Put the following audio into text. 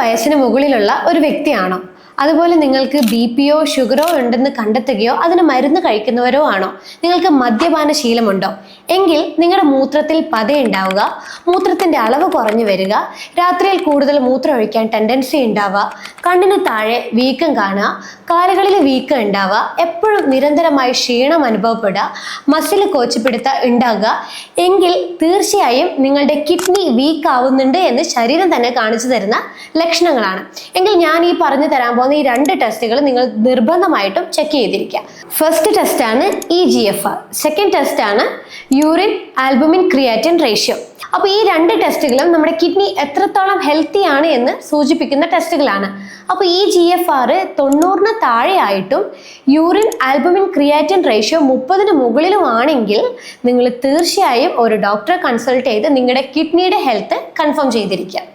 വയസ്സിന് മുകളിലുള്ള ഒരു വ്യക്തിയാണോ? അതുപോലെ നിങ്ങൾക്ക് ബി.പിയോ ഷുഗറോ ഉണ്ടെന്ന് കണ്ടെത്തുകയോ അതിന് മരുന്ന് കഴിക്കുന്നവരോ ആണോ? നിങ്ങൾക്ക് മദ്യപാന ശീലമുണ്ടോ? എങ്കിൽ നിങ്ങളുടെ മൂത്രത്തിൽ പതയുണ്ടാവുക, മൂത്രത്തിന്റെ അളവ് കുറഞ്ഞു വരിക, രാത്രിയിൽ കൂടുതൽ മൂത്രം ഒഴിക്കാൻ ടെൻഡൻസി ഉണ്ടാവുക, കണ്ണിന് താഴെ വീക്കം കാണുക, കാലുകളിൽ വീക്കം ഉണ്ടാവുക, എപ്പോഴും നിരന്തരമായി ക്ഷീണം അനുഭവപ്പെടുക, മസിൽ കോച്ചിപ്പിടുത്ത ഉണ്ടാകുക എങ്കിൽ തീർച്ചയായും നിങ്ങളുടെ കിഡ്നി വീക്ക് ആവുന്നുണ്ട് എന്ന് ശരീരം തന്നെ കാണിച്ചു തരുന്ന ലക്ഷണങ്ങളാണ്. എങ്കിൽ ഞാൻ ഈ പറഞ്ഞു തരാൻ പോകുന്ന ഈ 2 ടെസ്റ്റുകൾ നിങ്ങൾ നിർബന്ധമായിട്ടും ചെക്ക് ചെയ്തിരിക്കുക. ഫസ്റ്റ് ടെസ്റ്റ് ആണ് EGFR, സെക്കൻഡ് ടെസ്റ്റ് ആണ് യൂറിൻ ആൽബുമിൻ ക്രിയാറ്റിൻ റേഷ്യോ. അപ്പോൾ ഈ 2 ടെസ്റ്റുകളും നമ്മുടെ കിഡ്നി എത്രത്തോളം ഹെൽത്തി ആണ് എന്ന് സൂചിപ്പിക്കുന്ന ടെസ്റ്റുകളാണ്. അപ്പോൾ EGFR 90-ന് താഴെയായിട്ടും യൂറിൻ ആൽബുമിൻ ക്രിയാറ്റിൻ റേഷ്യോ 30-ന് മുകളിലും ആണെങ്കിൽ നിങ്ങൾ തീർച്ചയായും ഒരു ഡോക്ടറെ കൺസൾട്ട് ചെയ്ത് നിങ്ങളുടെ കിഡ്നിയുടെ ഹെൽത്ത് കൺഫേം ചെയ്തിരിക്കുക.